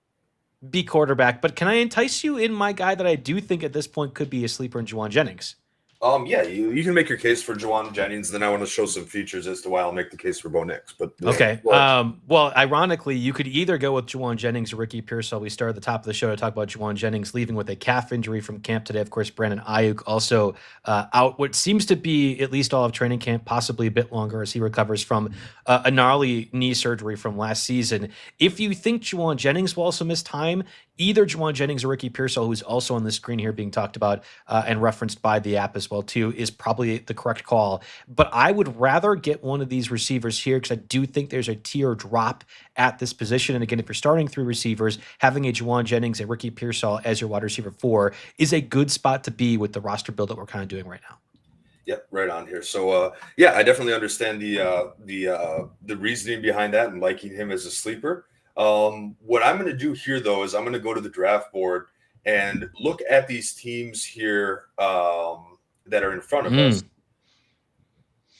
be quarterback, but can I entice you in my guy that I do think at this point could be a sleeper in Juwan Jennings? You can make your case for Juwan Jennings. Then I want to show some features as to why I'll make the case for Bo Nix. But okay. Well, ironically, you could either go with Juwan Jennings or Ricky Pearsall. We started at the top of the show to talk about Juwan Jennings leaving with a calf injury from camp today. Of course, Brandon Ayuk also out what seems to be at least all of training camp, possibly a bit longer as he recovers from a gnarly knee surgery from last season. If you think Juwan Jennings will also miss time, either Juwan Jennings or Ricky Pearsall, who's also on the screen here being talked about and referenced by the app as well too, is probably the correct call. But I would rather get one of these receivers here because I do think there's a tier drop at this position. And again, if you're starting 3 receivers, having a Juwan Jennings and Ricky Pearsall as your wide receiver 4 is a good spot to be with the roster build that we're kind of doing right now. Yep, right on here. So, I definitely understand the reasoning behind that and liking him as a sleeper. What I'm going to do here, though, is I'm going to go to the draft board and look at these teams here that are in front of us.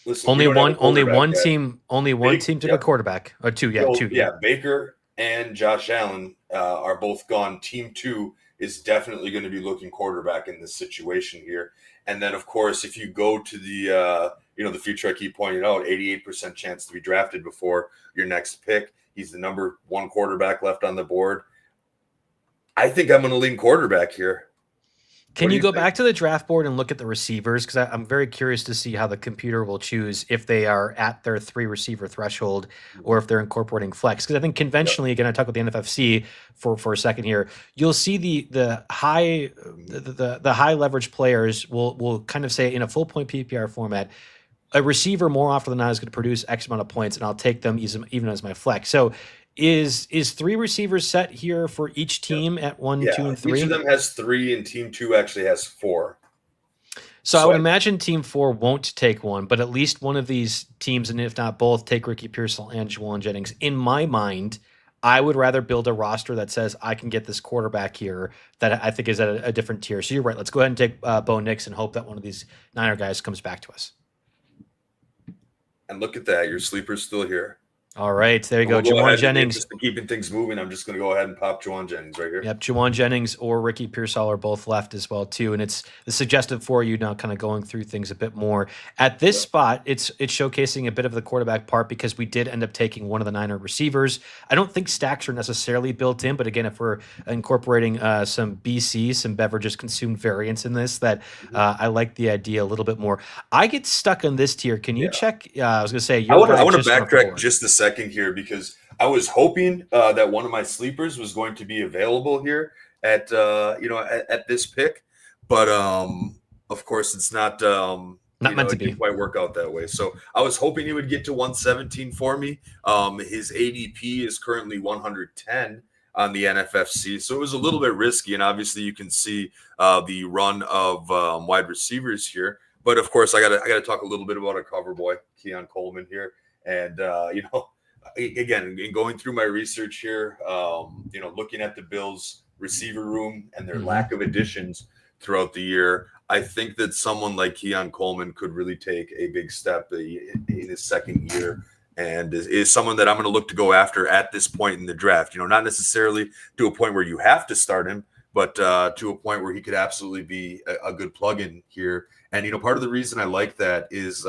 listen, we don't have a quarterback yet. Only one team took a quarterback, or two. Yeah, So, two. yeah, Baker and Josh Allen are both gone. Team 2 is definitely going to be looking quarterback in this situation here. And then, of course, if you go to the future, I keep pointing out, 88% chance to be drafted before your next pick. He's the number 1 quarterback left on the board. I think I'm going to lean quarterback here. Can you go back to the draft board and look at the receivers? Because I'm very curious to see how the computer will choose if they are at their 3 receiver threshold or if they're incorporating flex. Because I think conventionally, again, I talk with the NFFC for a second here. You'll see the high leverage players will kind of say in a full point PPR format, a receiver more often than not is going to produce X amount of points, and I'll take them even as my flex. So is 3 receivers set here for each team at 1, 2, and 3? Each of them has 3, and team 2 actually has 4. So I would imagine team 4 won't take one, but at least one of these teams, and if not both, take Ricky Pearsall and Juwan Jennings. In my mind, I would rather build a roster that says I can get this quarterback here that I think is at a different tier. So you're right. Let's go ahead and take Bo Nix and hope that one of these Niner guys comes back to us. And look at that. Your sleeper's still here. All right, there you go. Juwan Jennings. Just keeping things moving, I'm just going to go ahead and pop Juwan Jennings right here. Yep, Juwan Jennings or Ricky Pearsall are both left as well too, and it's suggestive for you now, kind of going through things a bit more at this spot. It's showcasing a bit of the quarterback part because we did end up taking one of the Niner receivers. I don't think stacks are necessarily built in, but again, if we're incorporating some BC, some beverages consumed variants in this, that I like the idea a little bit more. I get stuck on this tier. Can you check? I was going to say I want to backtrack just a second here because I was hoping that one of my sleepers was going to be available here at this pick, but of course it's not meant to be. Didn't quite work out that way. So I was hoping he would get to 117 for me. His ADP is currently 110 on the NFFC, so it was a little bit risky. And obviously you can see the run of wide receivers here. But of course I got to talk a little bit about a cover boy, Keon Coleman here. And, again, in going through my research here, looking at the Bills receiver room and their lack of additions throughout the year, I think that someone like Keon Coleman could really take a big step in his second year and is someone that I'm going to look to go after at this point in the draft. Not necessarily to a point where you have to start him, but to a point where he could absolutely be a good plug-in here. And, part of the reason I like that is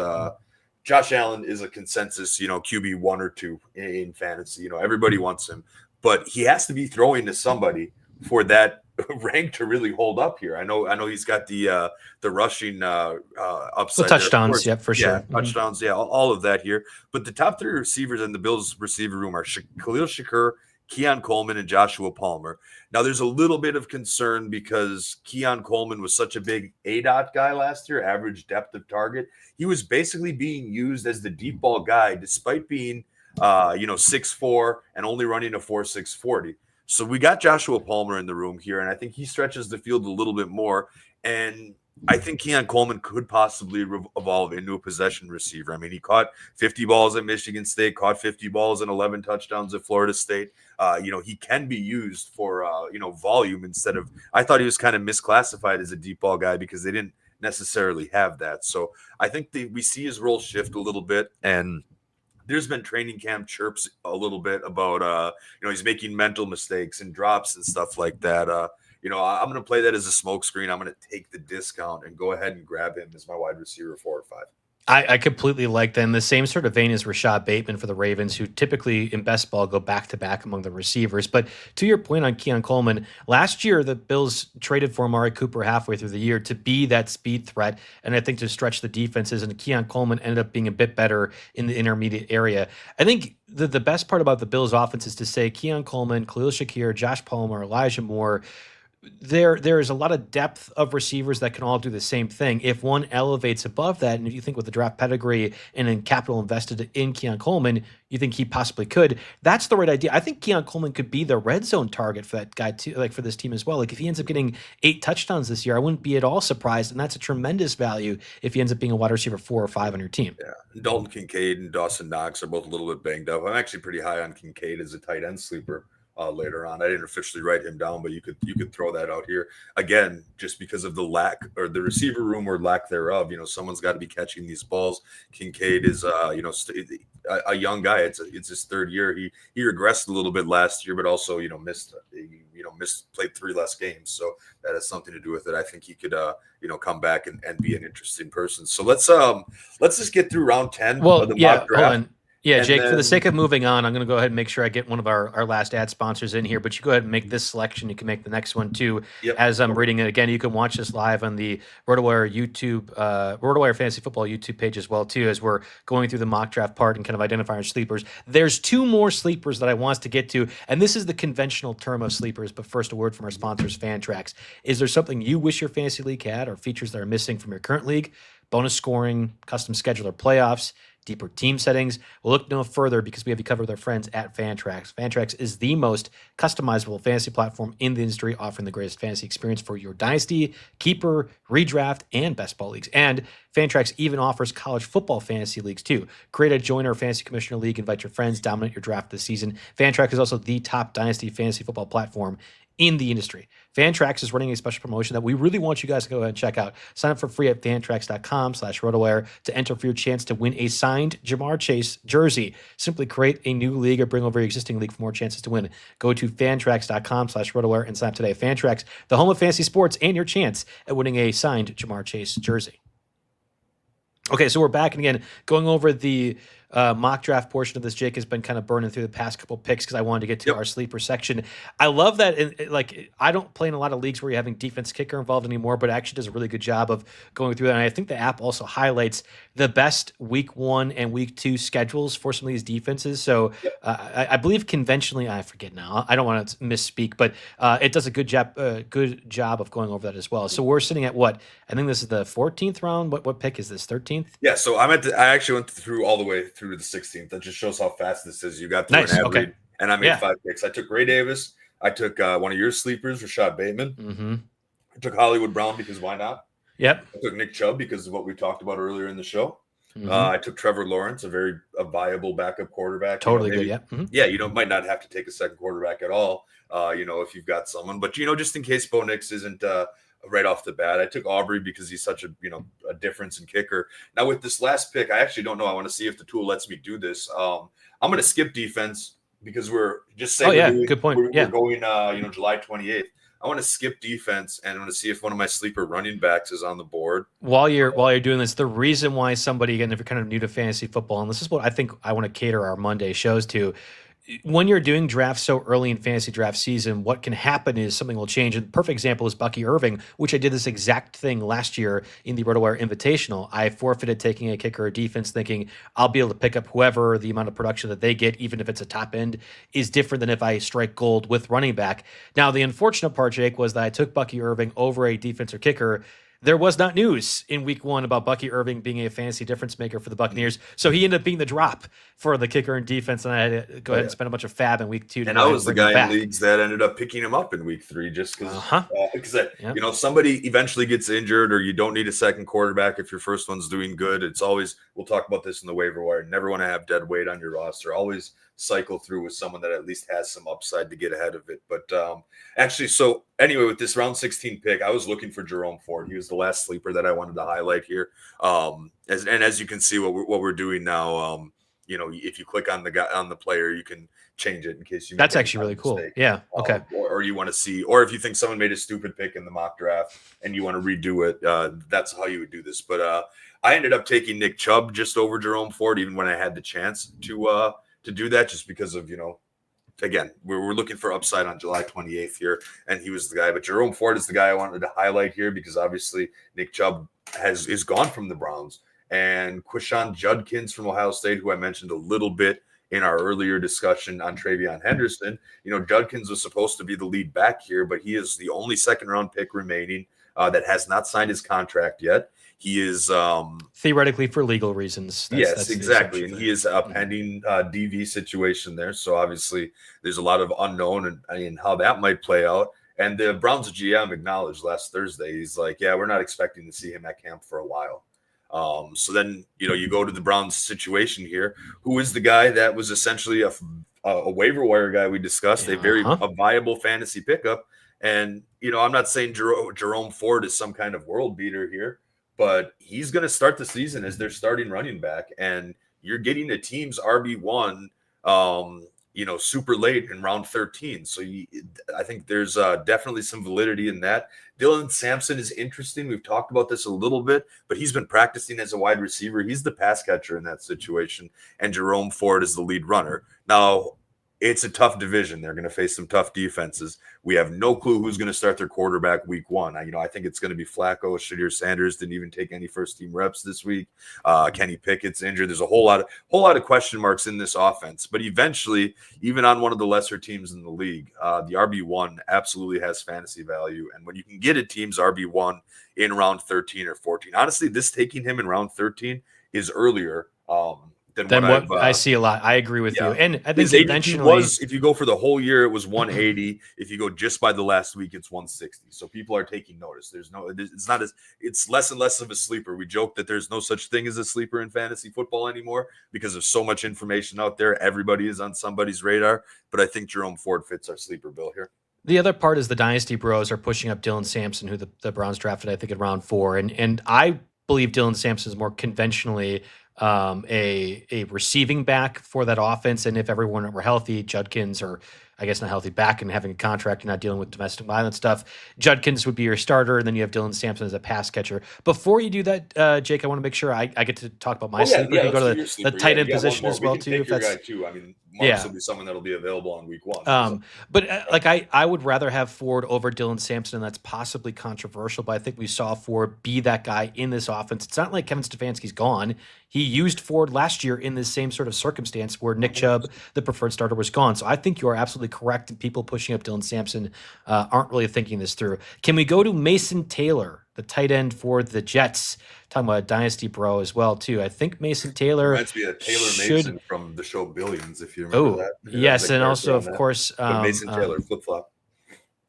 Josh Allen is a consensus, QB 1 or 2 in fantasy. Everybody wants him, but he has to be throwing to somebody for that rank to really hold up here. I know he's got the rushing upside, the touchdowns, for sure. Touchdowns, all of that here. But the top 3 receivers in the Bills receiver room are Khalil Shakur, Keon Coleman, and Joshua Palmer. Now, there's a little bit of concern because Keon Coleman was such a big ADOT guy last year, average depth of target. He was basically being used as the deep ball guy, despite being, 6'4" and only running a 4.6 40. So we got Joshua Palmer in the room here, and I think he stretches the field a little bit more. And I think Keon Coleman could possibly evolve into a possession receiver. I mean, he caught 50 balls at Michigan State, caught 50 balls and 11 touchdowns at Florida State. He can be used for, volume instead of – I thought he was kind of misclassified as a deep ball guy because they didn't necessarily have that. So I think we see his role shift a little bit, and there's been training camp chirps a little bit about, he's making mental mistakes and drops and stuff like that. I'm going to play that as a smokescreen. I'm going to take the discount and go ahead and grab him as my wide receiver 4 or 5. I completely like that. In the same sort of vein as Rashad Bateman for the Ravens, who typically in best ball go back-to-back among the receivers. But to your point on Keon Coleman, last year the Bills traded for Amari Cooper halfway through the year to be that speed threat, and I think to stretch the defenses, and Keon Coleman ended up being a bit better in the intermediate area. I think the best part about the Bills offense is to say Keon Coleman, Khalil Shakir, Josh Palmer, Elijah Moore, there is a lot of depth of receivers that can all do the same thing. If one elevates above that, and if you think with the draft pedigree and in capital invested in Keon Coleman, you think he possibly could, that's the right idea. I think Keon Coleman could be the red zone target for that guy too, like for this team as well. Like if he ends up getting 8 touchdowns this year, I wouldn't be at all surprised, and that's a tremendous value if he ends up being a wide receiver 4 or 5 on your team. Yeah, Dalton Kincaid and Dawson Knox are both a little bit banged up. I'm actually pretty high on Kincaid as a tight end sleeper later on. I didn't officially write him down, but you could throw that out here again, just because of the lack or the receiver room or lack thereof. Someone's got to be catching these balls. Kincaid is a young guy. It's his third year. He regressed a little bit last year, but also played 3 less games, so that has something to do with it. I think he could come back and be an interesting person. So let's just get through round 10 of the mock draft. Hold on. Yeah, Jake, for the sake of moving on, I'm going to go ahead and make sure I get one of our last ad sponsors in here, but you go ahead and make this selection. You can make the next one too. Yep. As I'm reading it again, you can watch this live on the RotoWire RotoWire Fantasy Football YouTube page as well too, as we're going through the mock draft part and kind of identifying sleepers. There's 2 more sleepers that I want us to get to, and this is the conventional term of sleepers, but first a word from our sponsors, Fantrax. Is there something you wish your fantasy league had, or features that are missing from your current league? Bonus scoring, custom scheduler playoffs, deeper team settings? We'll look no further because we have you covered with our friends at Fantrax. Fantrax is the most customizable fantasy platform in the industry, offering the greatest fantasy experience for your dynasty, keeper, redraft, and best ball leagues. And Fantrax even offers college football fantasy leagues too. Create a joiner fantasy commissioner league, invite your friends, dominate your draft this season. Fantrax is also the top dynasty fantasy football platform in the industry. Fantrax is running a special promotion that we really want you guys to go ahead and check out. Sign up for free at fantrax.com/RotoWire to enter for your chance to win a signed Jamar Chase jersey. Simply create a new league or bring over your existing league for more chances to win. Go to fantrax.com/RotoWire and sign up today. Fantrax, the home of fantasy sports, and your chance at winning a signed Jamar Chase jersey. Okay, so we're back, and again, going over the mock draft portion of this. Jake has been kind of burning through the past couple picks because I wanted to get to our sleeper section. I love that. I don't play in a lot of leagues where you're having defense kicker involved anymore, but it actually does a really good job of going through that. And I think the app also highlights the best week 1 and week 2 schedules for some of these defenses. So I believe conventionally, I forget now, I don't want to misspeak, but it does a good job of going over that as well. So we're sitting at what? I think this is the 14th round. What pick is this? 13th? Yeah. So I actually went through all the way through to the 16th. That just shows how fast this is. You got through an ad read, and I made 5 picks. I took Ray Davis. I took one of your sleepers, Rashad Bateman. Mm-hmm. I took Hollywood Brown because why not? Yep. I took Nick Chubb because of what we talked about earlier in the show. Mm-hmm. I took Trevor Lawrence, a viable backup quarterback. Totally good. Yeah. Mm-hmm. Yeah. Might not have to take a second quarterback at all. If you've got someone, but just in case Bo Nix isn't right off the bat, I took Aubrey because he's such a difference in kicker. Now with this last pick, I actually don't know. I want to see if the tool lets me do this. I'm going to skip defense because we're just saying. Good point. We're going, July 28th. I want to skip defense, and I'm going to see if one of my sleeper running backs is on the board. While you're doing this, the reason why somebody, again, if you're kind of new to fantasy football, and this is what I think I want to cater our Monday shows to, when you're doing drafts so early in fantasy draft season, what can happen is something will change. And the perfect example is Bucky Irving, which I did this exact thing last year in the RotoWire Invitational. I forfeited taking a kicker or defense thinking I'll be able to pick up whoever. The amount of production that they get, even if it's a top end, is different than if I strike gold with running back. Now, the unfortunate part, Jake, was that I took Bucky Irving over a defense or kicker. There was not news in week 1 about Bucky Irving being a fantasy difference maker for the Buccaneers. So he ended up being the drop for the kicker and defense. And I had to go ahead and spend a bunch of fab in week 2. And I was the guy in leagues that ended up picking him up in week 3 just because somebody eventually gets injured, or you don't need a second quarterback if your first one's doing good. It's always, we'll talk about this in the waiver wire, never want to have dead weight on your roster. Always cycle through with someone that at least has some upside to get ahead of it. But so anyway, with this round 16 pick, I was looking for Jerome Ford. He was the last sleeper that I wanted to highlight here. As you can see, what we're doing now, if you click on the player, you can change it in case you. That's actually really cool. Yeah. Okay. Or you want to see, or if you think someone made a stupid pick in the mock draft and you want to redo it, that's how you would do this. But I ended up taking Nick Chubb just over Jerome Ford, even when I had the chance to do that, just because of, again, we're looking for upside on July 28th here, and he was the guy. But Jerome Ford is the guy I wanted to highlight here because obviously Nick Chubb is gone from the Browns, and Quishon Judkins from Ohio State, who I mentioned a little bit in our earlier discussion on TreVeyon Henderson. Judkins was supposed to be the lead back here, but he is the only second-round pick remaining that has not signed his contract yet. He is theoretically for legal reasons. That's exactly. And he is a pending DV situation there. So obviously there's a lot of unknown and how that might play out. And the Browns GM acknowledged last Thursday, he's like, yeah, we're not expecting to see him at camp for a while. So then, you go to the Browns situation here. Who is the guy that was essentially a waiver wire guy we discussed, a viable fantasy pickup. And, I'm not saying Jerome Ford is some kind of world beater here, but he's going to start the season as their starting running back. And you're getting a team's RB1, super late in round 13. So I think there's definitely some validity in that. Dylan Sampson is interesting. We've talked about this a little bit, but he's been practicing as a wide receiver. He's the pass catcher in that situation, and Jerome Ford is the lead runner. Now, it's a tough division. They're going to face some tough defenses. We have no clue who's going to start their quarterback week one. I think it's going to be Flacco. Shadir Sanders didn't even take any first-team reps this week. Kenny Pickett's injured. There's a whole lot of question marks in this offense. But eventually, even on one of the lesser teams in the league, the RB1 absolutely has fantasy value. And when you can get a team's RB1 in round 13 or 14, honestly, this taking him in round 13 is earlier than what I see a lot. I agree with you. And I think eventually, if you go for the whole year, it was 180. If you go just by the last week, it's 160. So people are taking notice. It's less and less of a sleeper. We joke that there's no such thing as a sleeper in fantasy football anymore because there's so much information out there. Everybody is on somebody's radar. But I think Jerome Ford fits our sleeper bill here. The other part is the Dynasty Bros are pushing up Dylan Sampson, who the Browns drafted, I think, in round 4. And I believe Dylan Sampson is more conventionally a receiving back for that offense. And if everyone were healthy, Judkins, or I guess not healthy back and having a contract, you're not dealing with domestic violence stuff, Judkins would be your starter, and then you have Dylan Sampson as a pass catcher. Before you do that, Jake, I want to make sure I get to talk about my sleeper. You go to the tight end position as well, too. If that's guy too. I mean, Marks will be someone that'll be available on week 1. But I would rather have Ford over Dylan Sampson, and that's possibly controversial, but I think we saw Ford be that guy in this offense. It's not like Kevin Stefanski's gone. He used Ford last year in this same sort of circumstance where Nick Chubb, the preferred starter, was gone. So I think you are absolutely correct, and people pushing up Dylan Sampson aren't really thinking this through. Can we go to Mason Taylor, the tight end for the Jets? Talking about a Dynasty Bro as well, too. I think Mason Taylor reminds me of Taylor Mason from the show Billions, if you remember that. Yes, and also, of course, Mason Taylor, flip-flop.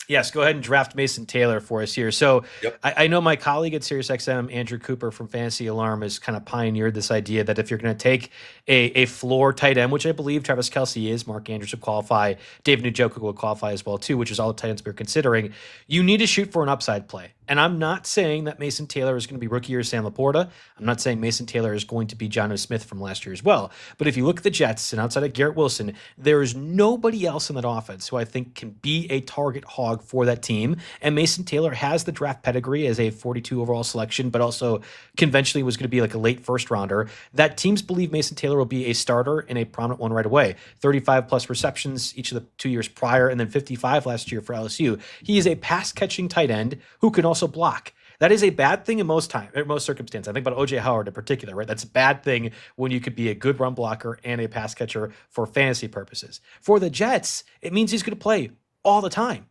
Yes, go ahead and draft Mason Taylor for us here. So I know my colleague at SiriusXM, Andrew Cooper from Fantasy Alarm, has kind of pioneered this idea that if you're going to take a floor tight end, which I believe Travis Kelce is, Mark Andrews would qualify, David Njoku would qualify as well too, which is all the tight ends we're considering, you need to shoot for an upside play. And I'm not saying that Mason Taylor is going to be rookie year Sam Laporta. I'm not saying Mason Taylor is going to be Jonnu Smith from last year as well. But if you look at the Jets, and outside of Garrett Wilson, there is nobody else in that offense who I think can be a target hog for that team. And Mason Taylor has the draft pedigree as a 42 overall selection, but also conventionally was going to be like a late first rounder. That teams believe Mason Taylor will be a starter and a prominent one right away. 35 plus receptions each of the 2 years prior, and then 55 last year for LSU. He is a pass catching tight end who can also block. That is a bad thing in most circumstances. I think about O.J. Howard in particular, right? That's a bad thing when you could be a good run blocker and a pass catcher for fantasy purposes. For the Jets, it means he's going to play all the time.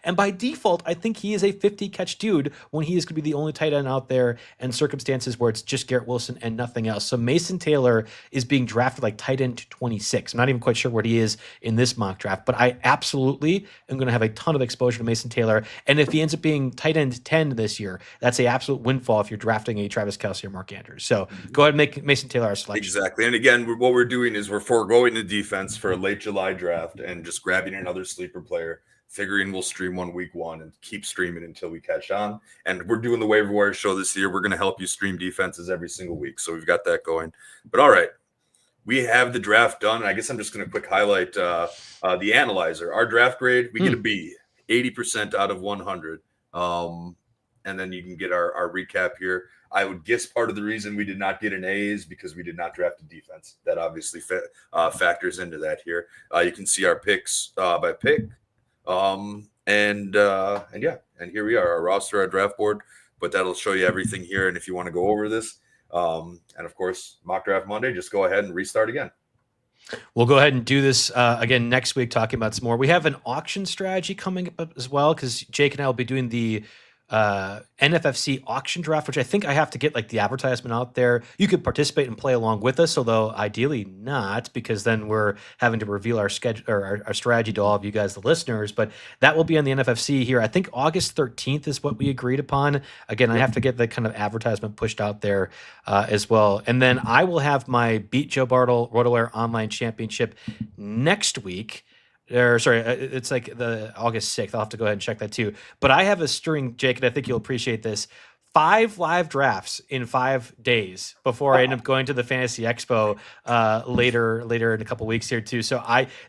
And by default, I think he is a 50-catch dude when he is going to be the only tight end out there in circumstances where it's just Garrett Wilson and nothing else. So Mason Taylor is being drafted like tight end 26. I'm not even quite sure where he is in this mock draft, but I absolutely am going to have a ton of exposure to Mason Taylor. And if he ends up being tight end 10 this year, that's an absolute windfall if you're drafting a Travis Kelce or Mark Andrews. So go ahead and make Mason Taylor our selection. Exactly. And again, what we're doing is we're foregoing the defense for a late July draft and just grabbing another sleeper player, figuring we'll stream one week 1 and keep streaming until we catch on. And we're doing the waiver wire show this year. We're going to help you stream defenses every single week. So we've got that going. But all right, we have the draft done. And I guess I'm just going to quick highlight the analyzer. Our draft grade, we get a B, 80% out of 100. And then you can get our recap here. I would guess part of the reason we did not get an A is because we did not draft a defense. That obviously factors into that here. You can see our picks by pick. And here we are, our roster, our draft board, but that'll show you everything here. And if you want to go over this, and of course, mock draft Monday, just go ahead and restart again. We'll go ahead and do this again next week, talking about some more. We have an auction strategy coming up as well, because Jake and I will be doing the NFFC auction draft, which I think I have to get like the advertisement out there. You could participate and play along with us, although ideally not, because then we're having to reveal our schedule or our strategy to all of you guys, the listeners. But that will be on the NFFC here. I think August 13th is what we agreed upon. Again, I have to get the kind of advertisement pushed out there as well. And then I will have my Beat Joe Bartel RotoWire Online Championship next week. Or sorry, it's like the August 6th. I'll have to go ahead and check that too. But I have a string, Jake, and I think you'll appreciate this. 5 live drafts in 5 days before I end up going to the Fantasy Expo later in a couple weeks here too. So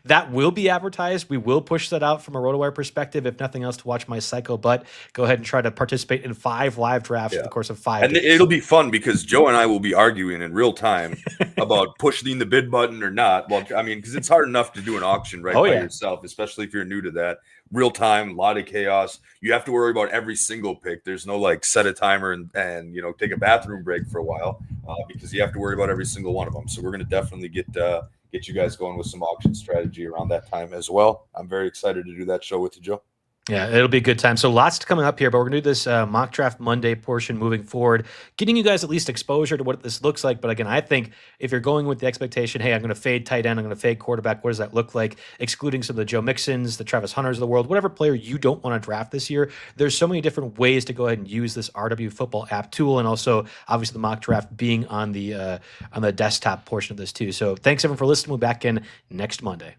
that will be advertised. We will push that out from a RotoWire perspective, if nothing else, to watch my psycho butt go ahead and try to participate in 5 live drafts in the course of 5 days. And it'll be fun because Joe and I will be arguing in real time about pushing the bid button or not. Well, I mean, because it's hard enough to do an auction by yourself, especially if you're new to that. Real time, a lot of chaos. You have to worry about every single pick. There's no like set a timer and take a bathroom break for a while because you have to worry about every single one of them. So we're going to definitely get you guys going with some auction strategy around that time as well. I'm very excited to do that show with you, Joe. Yeah, it'll be a good time. So lots coming up here, but we're going to do this mock draft Monday portion moving forward, getting you guys at least exposure to what this looks like. But again, I think if you're going with the expectation, hey, I'm going to fade tight end, I'm going to fade quarterback, what does that look like? Excluding some of the Joe Mixons, the Travis Hunters of the world, whatever player you don't want to draft this year, there's so many different ways to go ahead and use this RW Football app tool, and also obviously the mock draft being on the desktop portion of this too. So thanks everyone for listening. We'll be back in next Monday.